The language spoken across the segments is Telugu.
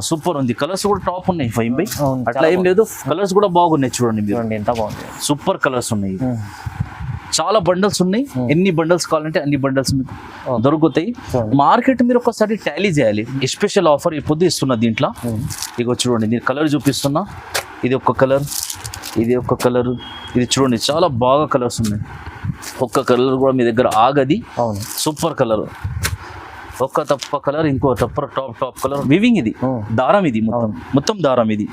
సూపర్ ఉంది. కలర్స్ కూడా టాప్ ఉన్నాయి ఫైవ్ బై, అట్లా ఏం లేదు. కలర్స్ కూడా బాగున్నాయి చూడండి మీరు, ఎంత బాగుంది. సూపర్ కలర్స్ ఉన్నాయి. చాలా బండల్స్ ఉన్నాయి. ఎన్ని బండల్స్ కావాలంటే అన్ని బండల్స్ మీకు దొరుకుతాయి. మార్కెట్ మీరు ఒకసారి టాలీ చేయాలి. స్పెషల్ ఆఫర్ ఇప్పుడు ఇస్తున్నా దీంట్లో. ఇగో చూడండి, నేను కలర్ చూపిస్తున్నా. ఇది ఒక కలర్, ఇది ఒక కలర్, ఇది చూడండి చాలా బాగా కలర్స్ ఉన్నాయి. ఒక్క కలర్ కూడా మీ దగ్గర ఆగది. సూపర్ కలర్, ఒక్క తప్ప కలర్, ఇంకో తప్ప టాప్ కలర్. వివింగ్ ఇది, దారం ఇది, మొత్తం దారం ఇది.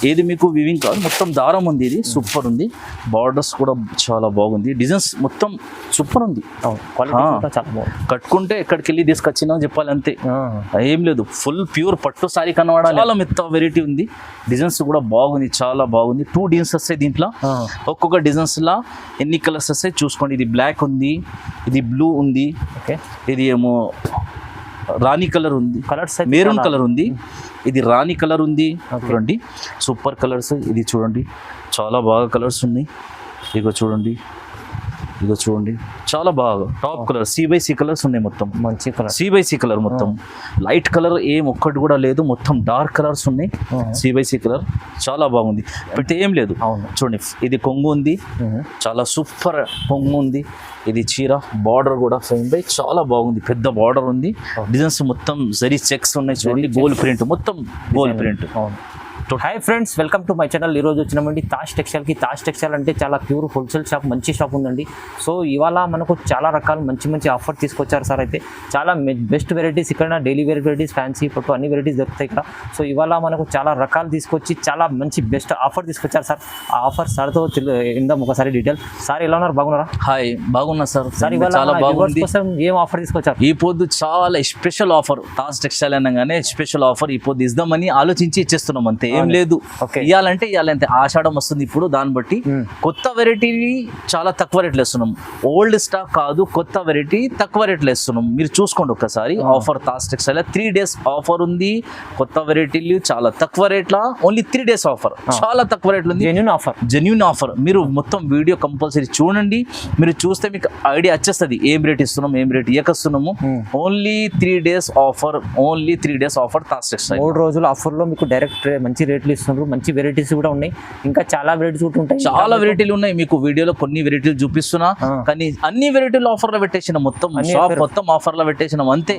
ఏది మీకు వివింగ్ కాదు, మొత్తం దారం ఉంది. ఇది సూపర్ ఉంది. బార్డర్స్ కూడా చాలా బాగుంది. డిజైన్స్ మొత్తం సూపర్ ఉంది. కట్టుకుంటే ఎక్కడికి వెళ్ళి తీసుకొచ్చినా చెప్పాలి అంతే, ఏం లేదు. ఫుల్ ప్యూర్ పట్టు సారీ కనబడాలి. చాలా మెత్త వెరైటీ ఉంది. డిజైన్స్ కూడా బాగుంది, చాలా బాగుంది. 2 డిజైన్స్ వస్తాయి దీంట్లో. ఒక్కొక్క డిజైన్స్ లా ఎన్ని కలర్స్ వస్తాయి చూసుకోండి. ఇది బ్లాక్ ఉంది, ఇది బ్లూ ఉంది, ఇది ఏమో రాణి కలర్ ఉంది, మెరూన్ కలర్ ఉంది, ఇది రాణి కలర్ ఉంది. చూడండి సూపర్ కలర్స్. ఇది చూడండి చాలా బాగా కలర్స్ ఉన్నాయి. ఇగో చూడండి, ఇగో చూడండి చాలా బాగా టాప్ కలర్. C/C కలర్స్ ఉన్నాయి. మొత్తం మంచి కలర్, C/C కలర్. మొత్తం లైట్ కలర్ ఏం ఒక్కటి కూడా లేదు. మొత్తం డార్క్ కలర్స్ ఉన్నాయి. C/C కలర్ చాలా బాగుంది. అయితే ఏం లేదు. చూడండి, ఇది కొంగు ఉంది, చాలా సూపర్ కొంగు ఉంది. ఇది చీర బార్డర్ కూడా ఫైన్ బై చాలా బాగుంది. పెద్ద బార్డర్ ఉంది. డిజైన్స్ మొత్తం జరీ చెక్స్ ఉన్నాయి. చూడండి గోల్డ్ ప్రింట్, మొత్తం gold print. Hi friends, welcome to my channel. ఈరోజు వచ్చినామండి తాజ్ టెక్స్టైల్కి. తాజ్ టెక్స్టైల్ అంటే చాలా ప్యూర్ హోల్సేల్ షాప్, మంచి షాప్ ఉందండి. సో ఇవాళ మనకు చాలా రకాలు మంచి ఆఫర్ తీసుకొచ్చారు సార్. అయితే చాలా బెస్ట్ వెరైటీస్ ఇక్కడ, డైలీ వేర్ వెరైటీస్, ఫ్యాన్సీ పట్టు అన్ని వెరైటీస్ దొరుకుతాయి ఇక్కడ. సో ఇవాళ మనకు చాలా రకాలు తీసుకొచ్చి చాలా మంచి బెస్ట్ ఆఫర్ తీసుకొచ్చారు సార్. ఆ ఆఫర్ సార్తో ఇందాం ఒకసారి డీటెయిల్. సార్ ఎలా ఉన్నారు, బాగున్నారా? హాయ్, బాగున్నా సార్. సార్ ఇవాళ చాలా బాగుంది. ఏం ఆఫర్ తీసుకొచ్చారు? ఈ పొద్దు చాలా స్పెషల్ ఆఫర్. తాజ్ టెక్స్టైల్ అనగానే స్పెషల్ ఆఫర్. ఈ పొద్దు ఇద్దామని ఆలోచించి ఇచ్చేస్తున్నాం అంతే, ఏం లేదు. ఇవ్వాలంటే ఆషాఢం వస్తుంది ఇప్పుడు, దాన్ని బట్టి కొత్త వెరైటీని చాలా తక్కువ రేట్లు ఇస్తున్నాం. ఓల్డ్ స్టాక్ కాదు, కొత్త వెరైటీ తక్కువ రేట్లు ఇస్తున్నాం. మీరు చూసుకోండి ఒకసారి. Offer Taj textile 3 days offer ఉంది. కొత్త వెరైటీలు చాలా తక్కువ రేట్ల, ఓన్లీ 3 days ఆఫర్, చాలా తక్కువ రేట్లు ఉంది. Genuine offer. మీరు మొత్తం వీడియో కంపల్సరీ చూడండి. మీరు చూస్తే మీకు ఐడియా వచ్చేస్తుంది ఏం రేట్ ఇస్తున్నాం, ఏం రేట్ ఇవ్వకస్తున్నాము. Only 3 days offer, only 3 days offer Taj textile. 3 రోజుల ఆఫర్ లో మీకు డైరెక్ట్ మంచి రేట్లు ఇస్తున్నారు. మంచి వెరైటీస్ కూడా ఉన్నాయి. ఇంకా చాలా వెరైటీస్ కూడా ఉంటాయి. చాలా వెరైటీలు ఉన్నాయి. మీకు వీడియోలో కొన్ని వెరైటీలు చూపిస్తున్నా, కానీ అన్ని వెరైటీలు ఆఫర్ లో పెట్టేసిన. మొత్తం షాప్ మొత్తం ఆఫర్ లో పెట్టేసినాం అంతే.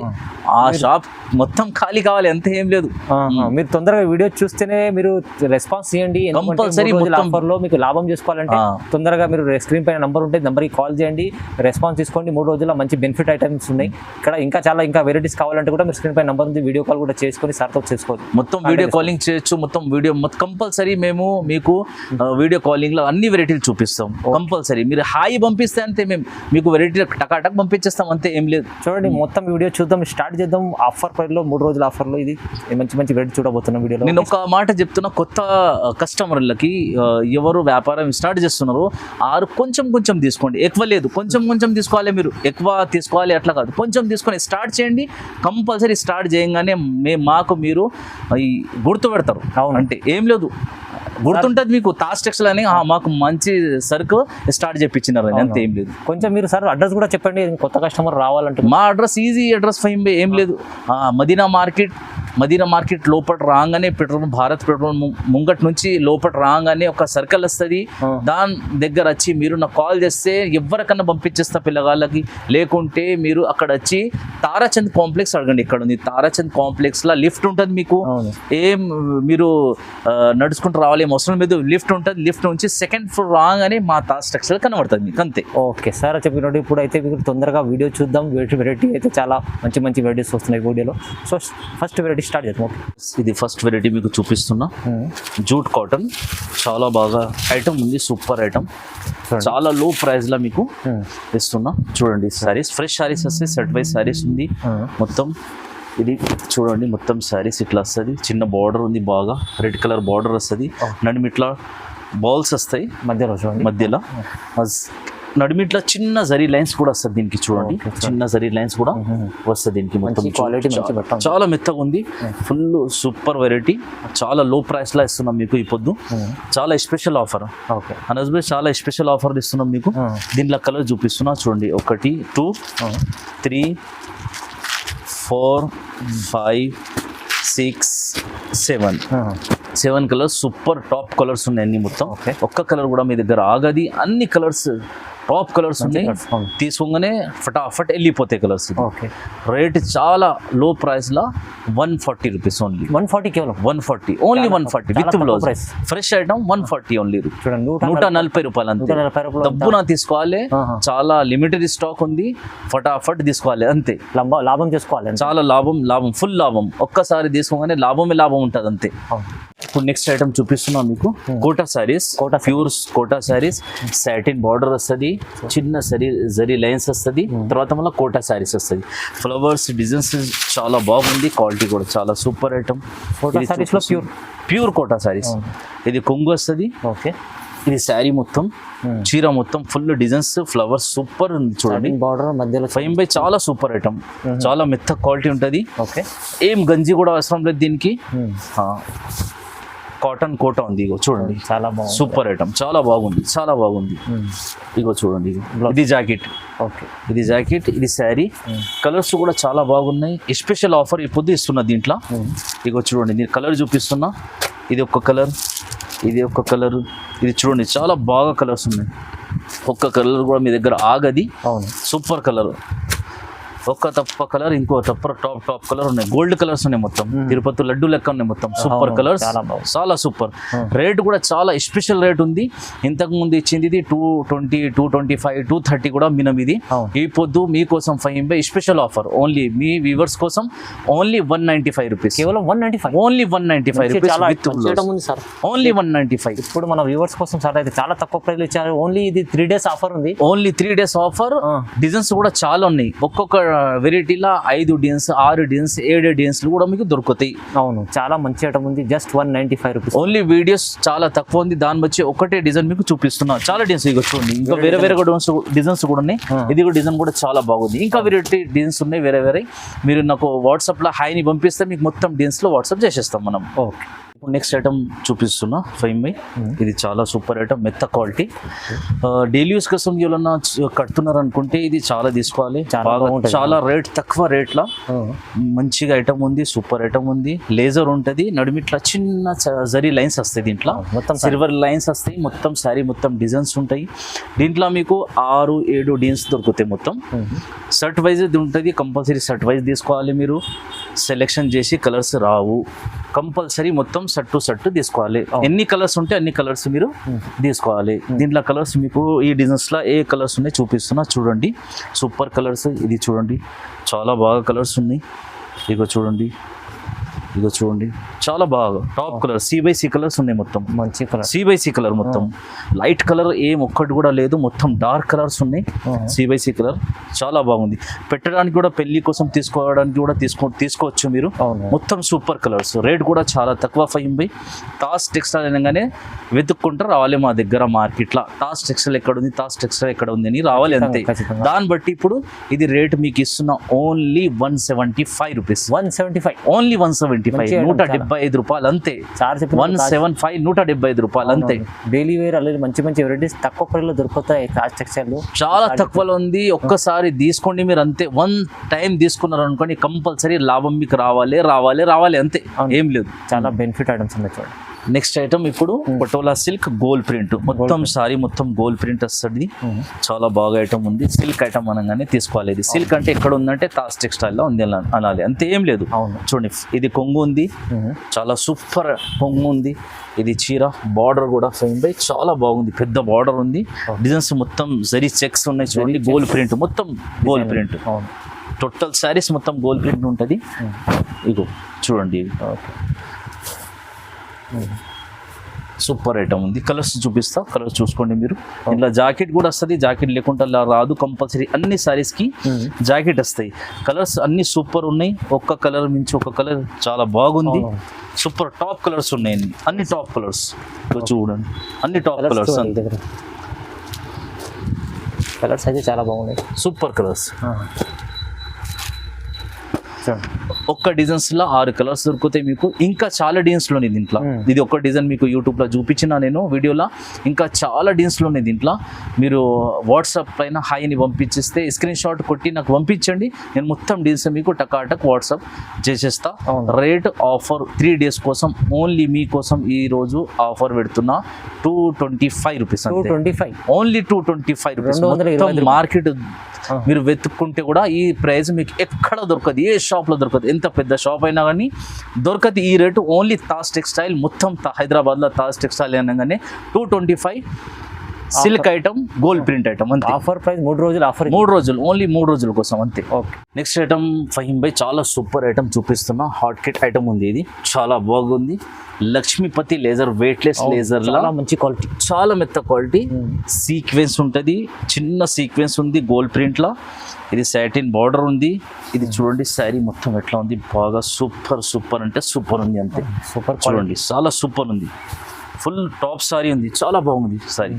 ఆ షాప్ మొత్తం ఖాళీ కావాలి అంతే, ఏం లేదు. మీరు తొందరగా వీడియో చూస్తేనే మీరు రెస్పాన్స్ చేయండి. కంపల్సరీ ఆఫర్ లో మీకు లాభం చేసుకోవాలంటే తొందరగా మీరు స్క్రీన్ పైన నంబర్ ఉంటే నంబర్కి కాల్ చేయండి, రెస్పాన్స్ తీసుకోండి. 3 రోజుల్లో మంచి బెనిఫిట్ ఐటమ్స్ ఉన్నాయి ఇక్కడ. ఇంకా వెరైటీస్ కావాలంటే కూడా మీరు స్క్రీన్ పైన నంబర్ ఉంది, వీడియో కాల్ కూడా చేసుకొని సార్తో చేసుకోవచ్చు. మొత్తం వీడియో కాలింగ్ చేయొచ్చు. మొత్తం వీడియో కంపల్సరీ మేము మీకు వీడియో కాలింగ్ లో అన్ని వెరైటీలు చూపిస్తాం. కంపల్సరీ మీరు హాయి పంపిస్తే అంతే, మేము మీకు వెరైటీ టకాటక్ పంపించేస్తాం అంతే, ఏం లేదు. చూడండి మొత్తం వీడియో చూద్దాం, స్టార్ట్ చేద్దాం. ఆఫర్ ప్రైస్ లో 3 రోజుల ఆఫర్ లో ఇది మంచి వెరైటీ చూడబోతున్నాం వీడియోలో. నేను ఒక మాట చెప్తున్నా, కొత్త కస్టమర్లకి ఎవరు వ్యాపారం స్టార్ట్ చేస్తున్నారో కొంచెం తీసుకోండి. ఎక్కువ లేదు, కొంచెం తీసుకోవాలి. మీరు ఎక్కువ తీసుకోవాలి అట్లా కాదు, కొంచెం తీసుకొని స్టార్ట్ చేయండి. కంపల్సరీ స్టార్ట్ చేయగానే మాకు మీరు గుర్తు పెడతారు. అంటే ఏం లేదు, గుర్తుంటది మీకు. తాజ్ టెక్స్టైల్ అని మాకు మంచి సరుకు స్టార్ట్ చేయించినారు అంతే, ఏం లేదు. కొంచెం మీరు సార్ అడ్రస్ కూడా చెప్పండి, కొత్త కస్టమర్ రావాలంటే. మా అడ్రస్ ఈజీ అడ్రస్ ఫైమ్ ఏం లేదు. మదీనా మార్కెట్ లోపల రాగానే భారత్ పెట్రోల్ ముంగట్ నుంచి లోపల రాగానే ఒక సర్కిల్ వస్తుంది. దాని దగ్గర వచ్చి మీరు నాకు కాల్ చేస్తే ఎవరికన్నా పంపించేస్తా పిల్లగాళ్ళకి. లేకుంటే మీరు అక్కడ వచ్చి తారాచంద్ కాంప్లెక్స్ అడగండి. ఇక్కడ ఉంది తారాచంద్ కాంప్లెక్స్ లా లిఫ్ట్ ఉంటుంది మీకు. ఏం మీరు నడుచుకుంటూ రావాలి ఏం అవసరం లేదు, లిఫ్ట్ ఉంటుంది. లిఫ్ట్ నుంచి 2nd floor రాగానే మా తాజ్ టెక్స్టైల్ కనబడుతుంది మీకు అంతే. ఓకే సార్, చెప్పినట్టు ఇప్పుడు అయితే మీరు తొందరగా వీడియో చూద్దాం. వెరైటీ అయితే చాలా మంచి వెరైటీస్ వస్తున్నాయి వీడియోలో. సో ఫస్ట్ వెరైటీ స్టార్ట్ చేద్దాం. ఇది ఫస్ట్ వెరైటీ మీకు చూపిస్తున్నా. జూట్ కాటన్ చాలా బాగా ఐటమ్ ఉంది, సూపర్ ఐటమ్. చాలా లో ప్రైస్ లా మీకు ఇస్తున్నా. చూడండి సారీస్, ఫ్రెష్ సారీస్ వస్తాయి. సెట్ వైజ్ సారీస్ ఉంది మొత్తం. ఇది చూడండి మొత్తం సారీస్ ఇట్లా వస్తుంది. చిన్న బార్డర్ ఉంది, బాగా రెడ్ కలర్ బార్డర్ వస్తుంది. నడిమిట్లా బాల్స్ వస్తాయి మధ్యలో. నడిమిట్లా చిన్న జరీ లైన్స్ కూడా వస్తుంది దీనికి. చూడండి చిన్న జరీ లైన్స్ కూడా వస్తుంది దీనికి. మొత్తం క్వాలిటీ చాలా మెత్తగా ఉంది. Full super variety. చాలా లో ప్రైస్ లా ఇస్తున్నాం మీకు ఈ పొద్దు. చాలా స్పెషల్ ఆఫర్. అనస్బే చాలా స్పెషల్ ఆఫర్ ఇస్తున్నాం మీకు. దీంట్లో కలర్ చూపిస్తున్నా చూడండి. 1 2 3 4 5 6 7 కలర్స్ సూపర్ టాప్ కలర్స్ ఉన్నాయి అన్ని మొత్తం. Okay. ఒక్క కలర్ కూడా మీ దగ్గర ఆగది, అన్ని కలర్స్ టాప్ కలర్స్ ఉన్నాయి. colours, అవును. తీసుకోగానే ఫటాఫట్ వెళ్ళిపోతాయి కలర్స్. ఓకే. రేట్ చాలా లో ప్రైస్ లా 140 రూపీస్ ఓన్లీ. 140 కేవలం 140 ఓన్లీ, 140 విత్ తక్కువ blouse. price. Fresh item 140 only. చూడండి 140 రూపాయలు అంతే. 140 రూపాయలు డబ్బున తీసుకోవాలి. చాలా లిమిటెడ్ స్టాక్ ఉంది, ఫటాఫట్ తీసుకోవాలి అంతే. లాభం చేసుకోవాలి. చాలా లాభం ఫుల్ లాభం. ఒక్కసారి తీసుకోగానే లాభం ఉంటుంది అంతే. ఇప్పుడు నెక్స్ట్ ఐటమ్ చూపిస్తున్నా మీకు. Kota saris, pure Kota saris, satin border వస్తుంది, చిన్న జరీ లైన్స్ వస్తుంది, తర్వాత మళ్ళీ కోటా సారీస్ వస్తుంది. ఫ్లవర్స్ డిజైన్స్ చాలా బాగుంది, క్వాలిటీ కూడా చాలా సూపర్ ఐటమ్. కోటా సారీస్ లో ప్యూర్ కోటా సారీస్. ఇది కొంగు వస్తుంది. ఓకే. ఇది శారీ మొత్తం, చీర మొత్తం ఫుల్ డిజైన్స్, ఫ్లవర్స్ సూపర్ ఉంది చూడండి. బార్డర్ మధ్యలో 5 by చాలా సూపర్ ఐటమ్, చాలా మెత్త క్వాలిటీ ఉంటుంది. ఓకే. ఏం గంజి కూడా అవసరం లేదు దీనికి. కాటన్ కోట ఉంది, ఇగో చూడండి. చాలా బాగుంది, సూపర్ ఐటమ్, చాలా బాగుంది. ఇగో చూడండి, ఇది జాకెట్. ఓకే. ఇది జాకెట్, ఇది శారీ. కలర్స్ కూడా చాలా బాగున్నాయి. స్పెషల్ ఆఫర్ ఇప్పుడు ఇస్తున్నా దీంట్లో. ఇగో చూడండి, నేను కలర్ చూపిస్తున్నా. ఇది ఒక కలర్, ఇది ఒక కలర్, ఇది చూడండి, చాలా బాగా కలర్స్ ఉన్నాయి. ఒక్క కలర్ కూడా మీ దగ్గర ఆగది. అవును, సూపర్ కలర్. ఒక్క తప్ప కలర్, ఇంకో తప్ప టాప్ కలర్ ఉన్నాయి. గోల్డ్ కలర్స్ ఉన్నాయి మొత్తం, తిరుపతి లడ్డు లెక్క ఉన్నాయి మొత్తం. సూపర్ కలర్స్, చాలా సూపర్. రేట్ కూడా చాలా స్పెషల్ రేట్ ఉంది. ఇంతకు ముందు ఇచ్చింది ఇది 220, 225, 230 కూడా మినిమం. ఇది ఈ పొద్దు మీకోసం 5 by special offer only me viewers కోసం ఓన్లీ 195 రూపీస్. కేవలం 195, ఓన్లీ 195 రూపీస్ సార్. ఓన్లీ 195. ఇప్పుడు మన వ్యూవర్స్ కోసం సార్ అయితే చాలా తక్కువ ప్రైస్ ఇచ్చారు. ఓన్లీ ఇది 3 days ఆఫర్ ఉంది. Only 3 days offer. డిజైన్స్ కూడా చాలా ఉన్నాయి. ఒక్కొక్క వెరైటీలా 5 డిజైన్స్, 6 డిజైన్స్, 7 డిజైన్స్ కూడా మీకు దొరుకుతాయి. అవును, చాలా మంచి ఐటమ్ ఉంది. Just 195 rupees. ఓన్లీ వీడియోస్ చాలా తక్కువ ఉంది, దాన్ని బట్టి ఒకటే డిజైన్ మీకు చూపిస్తున్నా. చాలా డిజైన్స్ ఇక చూడండి, ఇంకా వేరే డిజైన్స్ కూడా ఉన్నాయి. ఇది కూడా డిజైన్ కూడా చాలా బాగుంది. ఇంకా వెరైటీ డిజైన్స్ ఉన్నాయి వేరే. మీరు నాకు వాట్సాప్లో హాయ్ని పంపిస్తే మీకు మొత్తం డిజైన్స్లో వాట్సాప్ చేసేస్తాం మనం. ఓకే. ఇప్పుడు నెక్స్ట్ ఐటమ్ చూపిస్తున్నా 5 by. ఇది చాలా సూపర్ ఐటమ్, మెత్త క్వాలిటీ. డైలీ యూస్ కోసం ఎవరన్నా కడుతున్నారు అనుకుంటే ఇది చాలా తీసుకోవాలి. చాలా రేట్, తక్కువ రేట్లా మంచిగా ఐటమ్ ఉంది, సూపర్ ఐటమ్ ఉంది. లేజర్ ఉంటుంది, నడుమిట్లా చిన్న జరీ లైన్స్ వస్తాయి, దీంట్లో మొత్తం సిల్వర్ లైన్స్ వస్తాయి. మొత్తం శారీ మొత్తం డిజైన్స్ ఉంటాయి. దీంట్లో మీకు 6-7 డిజైన్స్ దొరుకుతాయి మొత్తం. షర్ట్ వైజ్ ఉంటుంది, కంపల్సరీ షర్ట్ వైజ్ తీసుకోవాలి. మీరు సెలెక్షన్ చేసి కలర్స్ రావు, కంపల్సరీ మొత్తం షర్ట్ టు షర్ట్ తీసుకోవాలి. ఎన్ని కలర్స్ ఉంటే అన్ని కలర్స్ మీరు తీసుకోవాలి. దీంట్లో కలర్స్ మీకు ఈ డిజైన్స్లో ఏ కలర్స్ ఉన్నాయి చూపిస్తున్నా చూడండి. Super colours. ఇది చూడండి, చాలా బాగా కలర్స్ ఉన్నాయి. ఇగో చూడండి, చాలా బాగా టాప్ కలర్. C/C కలర్స్ ఉన్నాయి మొత్తం. మంచి కలర్, C/C కలర్ మొత్తం. లైట్ కలర్ ఏం ఒక్కటి కూడా లేదు, మొత్తం డార్క్ కలర్స్ ఉన్నాయి. C/C కలర్ చాలా బాగుంది. పెట్టడానికి కూడా, పెళ్లి కోసం తీసుకోవడానికి కూడా తీసుకోవచ్చు మీరు. మొత్తం సూపర్ కలర్స్. రేట్ కూడా చాలా తక్కువ. 5 by. తాజ్ టెక్స్టైల్ అనగానే వెతుక్కుంటూ రావాలి మా దగ్గర మార్కెట్లో. తాజ్ టెక్స్టైల్ ఎక్కడ ఉంది అని రావాలి అంతే. దాన్ని బట్టి ఇప్పుడు ఇది రేట్ మీకు ఇస్తున్న ఓన్లీ 175 రూపీస్. 175 ఓన్లీ 175, 175 రూపాయలు అంతే. 175, 175 రూపాయలు అంతే. డైలీ వేర్ అలాగే మంచి వెరైటీస్ తక్కువ ప్రైస్లో దొరుకుతాయి. తాజ్ టెక్స్టైల్ చాలా తక్కువలో ఉంది. ఒక్కసారి తీసుకోండి మీరు అంతే. 1 time తీసుకున్నారు అనుకోండి, కంపల్సరీ లాభం మీకు రావాలి అంతే, ఏం లేదు. చాలా బెనిఫిట్ ఐటమ్స్ ఉన్నాయి చూడండి. నెక్స్ట్ ఐటమ్ ఇప్పుడు పటోలా సిల్క్ గోల్డ్ ప్రింట్. మొత్తం సారీ మొత్తం గోల్డ్ ప్రింట్ వస్తుంది. చాలా బాగా ఐటమ్ ఉంది. సిల్క్ ఐటమ్ అనగానే తీసుకోవాలి. ఇది సిల్క్ అంటే ఎక్కడ ఉందంటే తాజ్ టెక్స్టైల్లో ఉంది అనాలి, అంతే, ఏం లేదు. చూడండి, ఇది కొంగు ఉంది, చాలా సూపర్ కొంగు ఉంది. ఇది చీర బార్డర్ కూడా 5 by చాలా బాగుంది, పెద్ద బార్డర్ ఉంది. డిజైన్స్ మొత్తం జరీ చెక్స్ ఉన్నాయి చూడండి. గోల్డ్ ప్రింట్, మొత్తం గోల్డ్ ప్రింట్. టోటల్ శారీస్ మొత్తం గోల్డ్ ప్రింట్ ఉంటుంది. ఇగో చూడండి, సూపర్ ఐటమ్ ఉంది. కలర్స్ చూపిస్తా, కలర్స్ చూసుకోండి మీరు. ఇలా జాకెట్ కూడా వస్తుంది, జాకెట్ లేకుండా రాదు. కంపల్సరీ అన్ని సారీస్కి జాకెట్ వస్తాయి. కలర్స్ అన్ని సూపర్ ఉన్నాయి. ఒక్క కలర్ మించి ఒక కలర్ చాలా బాగుంది. సూపర్ టాప్ కలర్స్ ఉన్నాయి, అన్ని టాప్ కలర్స్. చూడండి, అన్ని టాప్ కలర్స్. కలర్స్ అయితే చాలా బాగున్నాయి, సూపర్ కలర్స్. ఒక్క డిజైన్స్ లో 6 కలర్స్ దొరుకుతాయి మీకు. ఇంకా చాలా డిజైన్స్ లోనే దీంట్లో. ఇది ఒక్క డిజైన్ మీకు యూట్యూబ్ లో చూపించిన నేను వీడియోలో. ఇంకా చాలా డిజైన్స్ లోనే దీంట్లో. మీరు వాట్సాప్ పైన హాయ్ అని పంపించేస్తే స్క్రీన్ షాట్ కొట్టి నాకు పంపించండి. నేను మొత్తం డిజైన్స్ మీకు టకాటక్ వాట్సాప్ చేసేస్తా. రేట్ ఆఫర్ 3 days కోసం ఓన్లీ మీకోసం ఈ రోజు ఆఫర్ పెడుతున్నా 225 రూపీస్. Only 225 rupees. మార్కెట్ మీరు వెతుక్కుంటే కూడా ఈ ప్రైస్ మీకు ఎక్కడ దొరకదు, ఏ షాప్ లో దొరకదు. ఎంత పెద్ద షాప్ అయినా కానీ దొరకదు ఈ రేటు. ఓన్లీ తాజ్ టెక్స్టైల్ మొత్తం హైదరాబాద్ లో తాజ్ టెక్స్టైల్ అనగానే 225 silk item, gold print item అంతే. ఆఫర్ ప్రైస్ 3 రోజులు ఆఫర్, 3 రోజులు, ఓన్లీ 3 రోజుల కోసం అంతే. ఓకే, నెక్స్ట్ ఐటమ్ ఫహీమ్ భాయ్ చాలా సూపర్ ఐటమ్ చూపిస్తున్నా. హాట్ కిట్ ఐటమ్ ఉంది. ఇది చాలా బాగుంది. లక్ష్మీపతి లేజర్, వెయిట్లెస్ లేజర్ లా మంచి క్వాలిటీ, చాలా మెత్త క్వాలిటీ. సీక్వెన్స్ ఉంటుంది, చిన్న సీక్వెన్స్ ఉంది గోల్డ్ ప్రింట్ లా. ఇది సాటిన్ బార్డర్ ఉంది. ఇది చూడండి శారీ మొత్తం ఎట్లా ఉంది, బాగా సూపర్ సూపర్ అంటే సూపర్ ఉంది అంతే. సూపర్ చూడండి, చాలా సూపర్ ఉంది. ఫుల్ టాప్ సారీ ఉంది, చాలా బాగుంది సారీ.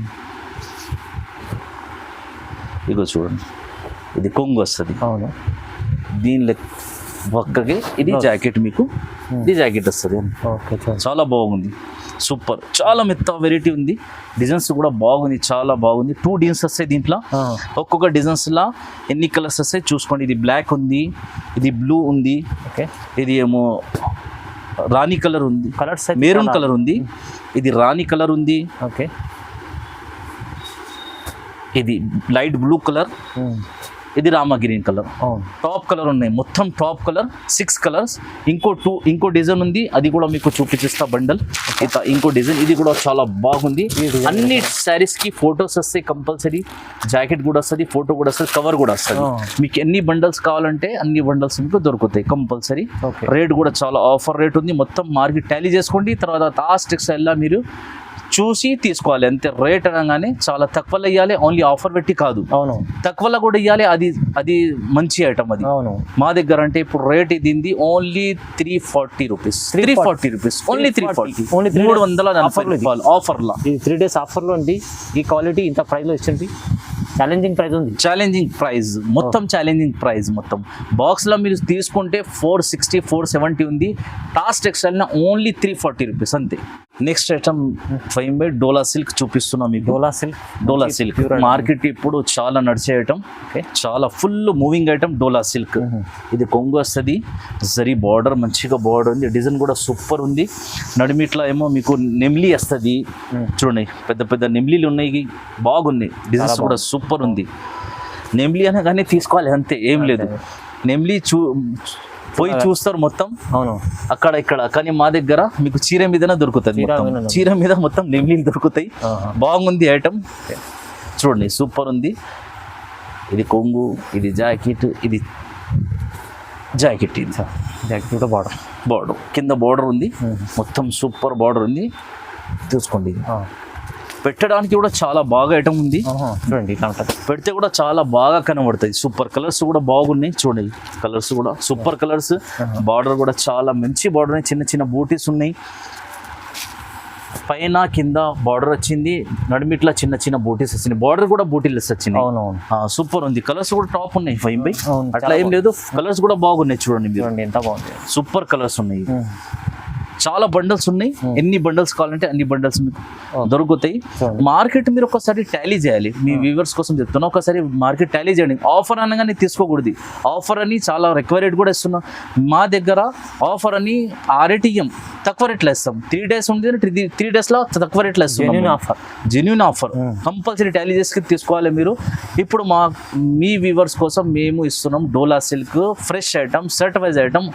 ఇగో చూడండి, ఇది కొంగు వస్తుంది. అవును, దీని పక్కకి ఇది జాకెట్, మీకు ఇది జాకెట్ వస్తుంది. చాలా బాగుంది, సూపర్. చాలా మెత్త వెరైటీ ఉంది. డిజైన్స్ కూడా బాగుంది, చాలా బాగుంది. 2 డిజైన్స్ వస్తాయి దీంట్లో. ఒక్కొక్క డిజైన్స్ లా ఎన్ని కలర్స్ వస్తాయి చూసుకోండి. ఇది బ్లాక్ ఉంది, ఇది బ్లూ ఉంది, ఇది ఏమో రాణి కలర్ ఉంది, మెరూన్ కలర్ ఉంది, ఇది రాణి కలర్ ఉంది, ఓకే, ఇది లైట్ బ్లూ కలర్, ఇది Rama green colour. Top colour ఉన్నాయి, మొత్తం టాప్ కలర్ 6 కలర్స్. ఇంకో డిజైన్ ఉంది, అది కూడా మీకు చూపించేస్తా బండల్. ఇంకో డిజైన్, ఇది కూడా చాలా బాగుంది. అన్ని శారీస్ కి ఫొటోస్ వస్తాయి కంపల్సరీ. జాకెట్ కూడా వస్తుంది, ఫోటో కూడా వస్తుంది, కవర్ కూడా వస్తుంది. మీకు ఎన్ని బండల్స్ కావాలంటే అన్ని బండల్స్ మీకు దొరుకుతాయి కంపల్సరీ. రేట్ కూడా చాలా ఆఫర్ రేట్ ఉంది. మొత్తం మార్కెట్ టాలీ చేసుకోండి. తర్వాత తాజ్ టెక్స్టైల్ లా మీరు చూసి తీసుకోవాలి అంతే. రేట్ అనగానే చాలా తక్కువలో ఇవ్వాలి, ఓన్లీ ఆఫర్ పెట్టి కాదు. అవును, తక్కువలో కూడా ఇవ్వాలి. అది మంచి ఐటమ్ అది. అవును, మా దగ్గర అంటే ఇప్పుడు రేట్ ఇది ఓన్లీ 340 రూపీస్. 340 రూపీస్, ఓన్లీ 340, 340 రూపాయలు ఆఫర్ లా. ఇది 3 days ఆఫర్ లో ఉంది. ఈ క్వాలిటీ ఇంత ప్రైస్ లో ఇచ్చింది. ఛాలెంజింగ్ ప్రైస్ ఉంది, ఛాలెంజింగ్ ప్రైస్ మొత్తం, ఛాలెంజింగ్ ప్రైస్ మొత్తం. బాక్స్ లో మీరు తీసుకుంటే 460, 470 ఉంది. టాస్ టెక్స్టైల్ నా ఓన్లీ 340 రూపీస్ అంతే. నెక్స్ట్ ఐటమ్ ఫైమ్ బై డోలా సిల్క్ చూపిస్తున్నా మీకు. డోలా సిల్క్ మార్కెట్ ఇప్పుడు చాలా నడిచే ఐటమ్, చాలా ఫుల్ మూవింగ్ ఐటమ్ డోలా సిల్క్. ఇది కొంగు వస్తుంది, జరీ బార్డర్, మంచిగా బార్డర్ ఉంది. డిజైన్ కూడా సూపర్ ఉంది. నడిమిట్లా ఏమో మీకు నెమ్లీ వస్తుంది. చూడండి, పెద్ద పెద్ద నెమ్లీలు ఉన్నాయి, బాగున్నాయి. డిజైన్స్ కూడా సూపర్ ఉంది. నెమ్లీ అనగానే తీసుకోవాలి అంతే, ఏం లేదు. నెమ్లీ పోయి చూస్తారు మొత్తం, అవును, అక్కడ ఇక్కడ. కానీ మా దగ్గర మీకు చీర మీదనే దొరుకుతుంది. చీర మీద మొత్తం నెమ్లీలు దొరుకుతాయి. బాగుంది ఐటమ్, చూడండి సూపర్ ఉంది. ఇది కొంగు, ఇది జాకెట్, ఇది జాకెట్, ఇది జాకెట్ బార్డర్ కింద బార్డర్ ఉంది. మొత్తం సూపర్ బార్డర్ ఉంది. చూసుకోండి, పెట్టడానికి కూడా చాలా బాగా ఐటమ్ ఉంది. చూడండి, పెడితే కూడా చాలా బాగా కనబడుతుంది. సూపర్ కలర్స్ కూడా బాగున్నాయి. చూడండి, కలర్స్ కూడా సూపర్ కలర్స్. బార్డర్ కూడా చాలా మంచి బార్డర్, చిన్న చిన్న బూటీస్ ఉన్నాయి. పైన కింద బార్డర్ వచ్చింది, నడిమిట్లా చిన్న చిన్న బూటీస్ వచ్చింది. బార్డర్ కూడా బూటీలెస్ వచ్చింది. సూపర్ ఉంది. కలర్స్ కూడా టాప్ ఉన్నాయి ఫైమ్ బై, అట్లా ఏం లేదు. కలర్స్ కూడా బాగున్నాయి. చూడండి, ఎంత బాగుంది, సూపర్ కలర్స్ ఉన్నాయి. చాలా బండల్స్ ఉన్నాయి. ఎన్ని బండల్స్ కావాలంటే అన్ని బండల్స్ మీకు దొరుకుతాయి. మార్కెట్ మీరు ఒకసారి టాలీ చేయాలి. మీ వ్యూవర్స్ కోసం చెప్తున్నా, ఒకసారి మార్కెట్ టాలీ చేయండి. ఆఫర్ అనగానే తీసుకోకూడదు. ఆఫర్ అని చాలా ఎక్కువ రేట్ కూడా ఇస్తున్నాం. మా దగ్గర ఆఫర్ అని ఆ రేట్ ఇయ్యం, తక్కువ రేట్లో ఇస్తాం. 3 days ఉంది, 3 days లో తక్కువ రేట్లో ఇస్తాం. జెన్యూన్ ఆఫర్ కంపల్సరీ టాలీ చేసి తీసుకోవాలి మీరు. ఇప్పుడు మీ వ్యూవర్స్ కోసం మేము ఇస్తున్నాం dola silk fresh item, set wise item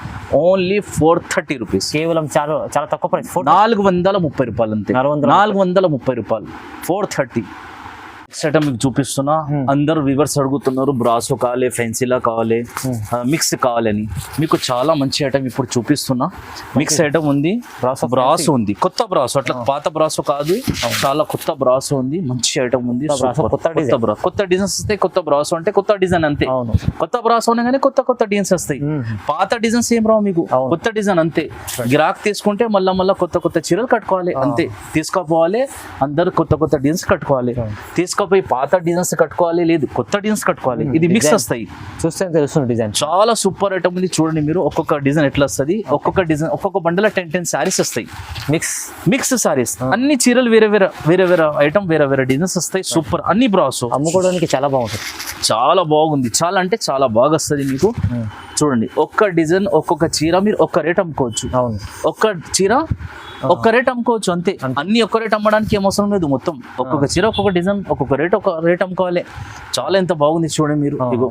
only 430 rupees. కేవలం చాలా తక్కువ ప్రైస్, 430 రూపాయలు అంతే. 430 రూపాయలు, 430. సెట్ మీకు చూపిస్తున్నా. అందరు వ్యూవర్స్ అడుగుతున్నారు బ్రాసో కావాలి, ఫెన్సీలా కావాలి, మిక్స్ కావాలని. మీకు చాలా మంచి ఐటమ్ ఇప్పుడు చూపిస్తున్నా. మిక్స్ ఐటమ్ ఉంది, బ్రాసో ఉంది, కొత్త బ్రాసో, అట్లా పాత బ్రాసో కాదు, చాలా కొత్త బ్రాసో ఉంది. మంచి ఐటమ్ ఉంది, కొత్త డిజైన్స్ వస్తాయి. కొత్త బ్రాసో అంటే కొత్త డిజైన్ అంతే. కొత్త బ్రాసో అనగానే కొత్త కొత్త డిజైన్స్ వస్తాయి. పాత డిజైన్స్ ఏం రావు మీకు, కొత్త డిజైన్ అంతే. గిరాక్ తీసుకుంటే మళ్ళా కొత్త కొత్త చీరలు కట్టుకోవాలి అంతే. తీసుకోపోవాలి, అందరు కొత్త కొత్త డిజైన్స్ కట్టుకోవాలి. తీసుకుపోయి పాత డిజైన్స్ కట్టుకోవాలి, లేదు కొత్త డిజైన్స్ కట్టుకోవాలి, ఇది మిక్స్ వస్తాయి. చూస్తే తెలుస్తుంది డిజైన్ చాలా సూపర్ ఐటమ్ ఉంది. చూడండి మీరు ఒక్కొక్క డిజైన్ ఎట్లా వస్తుంది, ఒక్కొక్క డిజైన్ ఒక్కొక్క బండల 10 సారీస్ వస్తాయి. మిక్స్ సారీస్, అన్ని చీరలు వేరే వేరే ఐటమ్, వేరే డిజైన్స్ వస్తాయి. సూపర్, అన్ని బ్రాస్ అమ్ముకోవడానికి చాలా బాగుంటుంది. చాలా బాగుంది, చాలా అంటే చాలా బాగా వస్తుంది మీకు. చూడండి ఒక్క డిజైన్ ఒక్కొక్క చీర మీరు ఒక్క రేట్ అమ్ముకోవచ్చు. అవును, ఒక్క చీర ఒక్క రేట్ అమ్ముకోవచ్చు అంతే. అన్ని ఒక్క రేట్ అమ్మడానికి ఏం అవసరం లేదు. మొత్తం ఒక్కొక్క చీర ఒక్కొక్క డిజైన్ ఒక్కొక్క రేట్ అమ్ముకోవాలి. చాలా ఎంత బాగుంది చూడండి మీరు. ఇగో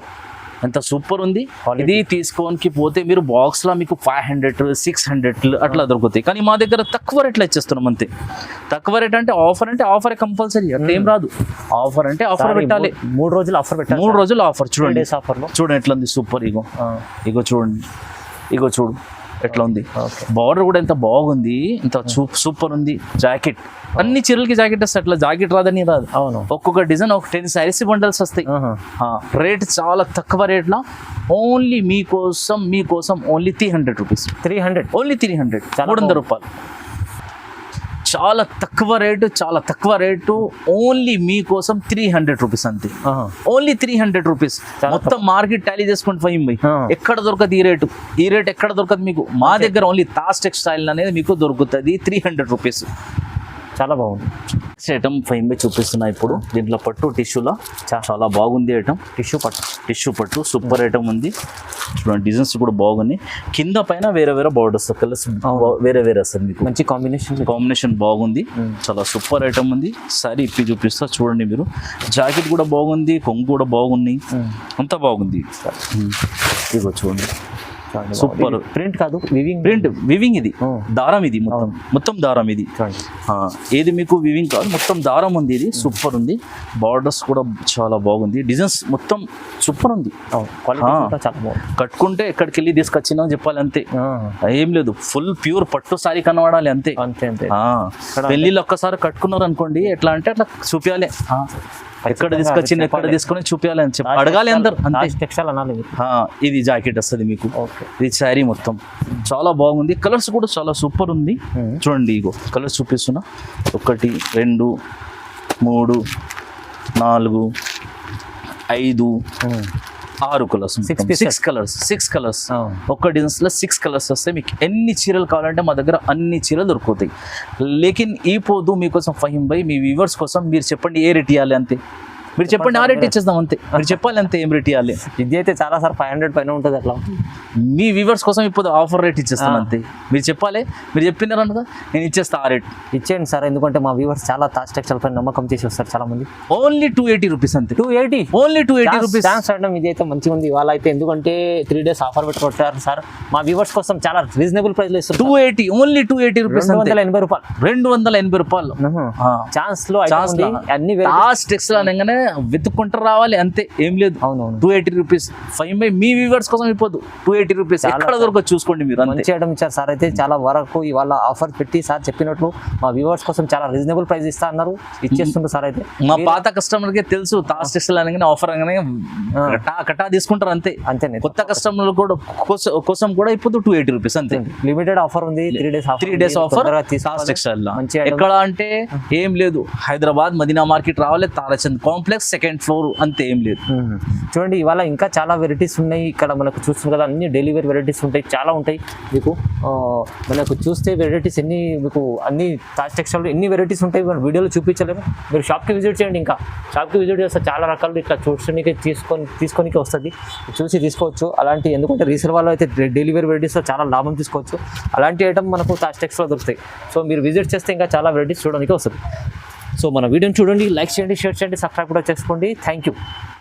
ఎంత సూపర్ ఉంది. ఇది తీసుకోనికి పోతే మీరు బాక్స్ లో మీకు 500 600 అట్లా దొరుకుతాయి. కానీ మా దగ్గర తక్కువ రేట్లో ఇచ్చేస్తున్నాం అంతే. తక్కువ రేట్ అంటే ఆఫర్ కంపల్సరీ, అట్లా ఏం రాదు. ఆఫర్ అంటే ఆఫర్ పెట్టాలి. 3 రోజులు ఆఫర్ పెట్టాలి. 3 రోజులు ఆఫర్. చూడండి ఆఫర్లో చూడండి ఎట్లా ఉంది. సూపర్. ఇగో చూడండి, ఇగో చూడు ఎట్లా ఉంది. బార్డర్ కూడా ఎంత బాగుంది, ఎంత సూపర్ ఉంది. జాకెట్, అన్ని చీరలకి జాకెట్ వస్తాయి. అట్లా జాకెట్ రాదని రాదు. అవును, ఒక్కొక్క డిజైన్ ఒక 10 సారీస్ బండల్స్ వస్తాయి. రేట్ చాలా తక్కువ రేట్లో, ఓన్లీ మీకోసం ఓన్లీ 300 రూపీస్. 300 ఓన్లీ 300, 300 రూపాయలు. చాలా తక్కువ రేటు, ఓన్లీ మీకోసం 300 రూపీస్ అంతే. Only 300 rupees. మొత్తం మార్కెట్ టాలీ చేసుకుంటే ఫైమ్ బై. ఎక్కడ దొరకదు ఈ రేట్ ఎక్కడ దొరకదు మీకు. మా దగ్గర ఓన్లీ తాజ్ టెక్స్టైల్ అనేది మీకు దొరుకుతుంది 300 రూపీస్. చాలా బాగుంది ఐటమ్ ఫైమ్ బై చూపిస్తున్నా ఇప్పుడు. దీంట్లో పట్టు టిష్యూలో చాలా బాగుంది ఐటమ్. టిష్యూ పట్టు సూపర్ ఐటమ్ ఉంది. చూడండి డిజైన్స్ కూడా బాగున్నాయి. కింద పైన వేరే బార్డర్స్, కలర్స్ వేరే వస్తుంది మీకు. మంచి కాంబినేషన్ బాగుంది. చాలా సూపర్ ఐటమ్ ఉంది. సారీ ఇప్పి చూపిస్తా చూడండి మీరు. జాకెట్ కూడా బాగుంది, కొంగు కూడా బాగున్నాయి, అంతా బాగుంది. ఇదిగో చూడండి సూపర్. ప్రింట్ కాదు, వివింగ్ ఇది దారం. ఇది మొత్తం దారం. ఇది ఏది మీకు వివింగ్ కాదు, మొత్తం దారం ఉంది. ఇది సూపర్ ఉంది. బార్డర్స్ కూడా చాలా బాగుంది. డిజైన్స్ మొత్తం సూపర్ ఉంది. కట్టుకుంటే ఎక్కడికి వెళ్ళి తీసుకొచ్చినా చెప్పాలి అంతే. ఏం లేదు, ఫుల్ ప్యూర్ పట్టు సారీ కనబడాలి అంతే. పెళ్లిలో ఒక్కసారి కట్టుకున్నారు అనుకోండి, ఎట్లా అంటే అట్లా చూపించాలి. ఎక్కడ తీసుకొని చూపించాలి అని చెప్పి అడగాలి అందరు అంతే. ఇది జాకెట్ వస్తుంది మీకు. ఇది శారీ మొత్తం చాలా బాగుంది. కలర్స్ కూడా చాలా సూపర్ ఉంది. చూడండి ఇగో కలర్స్ చూపిస్తున్నా. 1 2 3 4 5 6 కలర్స్. 6 కలర్స్. ఒక్క డిజైన్స్ లో 6 కలర్స్ వస్తాయి. మీకు ఎన్ని చీరలు కావాలంటే మా దగ్గర అన్ని చీరలు దొరుకుతాయి. లేకిన్ ఈ పోదు మీకోసం ఫహీం భాయ్, మీ వ్యూవర్స్ కోసం మీరు చెప్పండి ఏ రేట్ ఇవ్వాలి అంతే. మీరు చెప్పండి, ఆ రేట్ ఇచ్చేద్దాం అంతే. మీరు చెప్పాలి అంతే ఏం రేట్ ఇవ్వాలి. ఇది అయితే చాలా సార్ 500 పైన ఉంటుంది. అట్లా మీ వ్యూవర్స్ కోసం ఇప్పుడు ఆఫర్ రేట్ ఇచ్చేస్తాను అంతే. మీరు చెప్పాలి, మీరు చెప్పినారన్నదా నేను ఇచ్చేస్తా ఆ రేట్. ఇచ్చేయండి సార్, ఎందుకంటే మా వ్యూవర్స్ చాలా తాజ్ టెక్స్టైల్ పైన నమ్మకం చేసి వస్తారు చాలా మంది. ఓన్లీ 280 రూపీస్ అంతే. 280 ఓన్లీ 280 రూపీస్. ఛాన్స్ అనడం ఇది అయితే మంచిగా ఉంది. ఇవాళ అయితే ఎందుకంటే 3 days ఆఫర్ పెట్టుకుంటారు సార్. మా వ్యూవర్స్ కోసం చాలా రీజనబుల్ ప్రైస్ లో ఇస్తారు. 280, ఓన్లీ 280 రూపీస్. 280 రూపాయలు. 280 రూపాయలు. ఛాన్స్ లో అన్ని తాజ్ టెక్స్టైల్ అనగానే వెతుక్కుంటారు రావాలి అంతే, ఏం లేదు. అవునవును. 280 rupees. Five by me viewers కోసం అయిపోదు. 280 రూపీస్ ఎక్కడ దొరకదు చూసుకోండి మీరు. మంచి ఐటమ్ ఇచ్చారు సార్. అయితే చాలా వరకు ఇవాళ ఆఫర్ పెట్టి సార్ చెప్పినట్లు మా వ్యూవర్స్ కోసం చాలా రీజనబుల్ ప్రైస్ ఇస్తా అన్నారు, ఇచ్చేస్తుండ్రు సార్. అయితే మా పాత కస్టమర్ కి తెలుసు తాజ్ టెక్స్టైల్ అనగానే ఆఫర్ అనగానే కటా తీసుకుంటారు అంతే. కొత్త కస్టమర్ కూడా కోసం కూడా ఇప్పుడు 280 రూపీస్ అంతే. లిమిటెడ్ ఆఫర్ ఉంది. 3 days ఆఫర్ తాజ్ టెక్స్టైల్. ఎక్కడ అంటే ఏం లేదు, హైదరాబాద్ మదీనా మార్కెట్ రావాలి, తారాచంద్ కాంప్లెక్స్ 2nd floor అంతే, ఏం లేదు. చూడండి ఇవాళ ఇంకా చాలా వెరైటీస్ ఉన్నాయి ఇక్కడ. మనకు చూస్తుంది కదా అన్ని డైలీ వేర్ వెరైటీస్ ఉంటాయి, చాలా ఉంటాయి మీకు. మనకు చూస్తే వెరైటీస్ ఎన్ని మీకు అన్ని తాజ్ టెక్స్టైల్ ఎన్ని వెరైటీస్ ఉంటాయి మన వీడియోలో చూపించలేము. మీరు షాప్కి విజిట్ చేయండి. ఇంకా షాప్కి విజిట్ చేస్తే చాలా రకాలు ఇట్లా చూడడానికి తీసుకొని వస్తుంది, చూసి తీసుకోవచ్చు. అలాంటి ఎందుకంటే రీసేల్ వాళ్ళు అయితే డైలీ వేర్ వెరైటీస్లో చాలా లాభం తీసుకోవచ్చు. అలాంటి ఐటమ్ మనకు తాజ్ టెక్స్టైల్లో దొరుకుతాయి. సో మీరు విజిట్ చేస్తే ఇంకా చాలా వెరైటీస్ చూడడానికి వస్తుంది. సో మన వీడియోని చూడండి, లైక్ చేయండి, షేర్ చేయండి, సబ్స్క్రైబ్ కూడా చేసుకోండి. Thank you.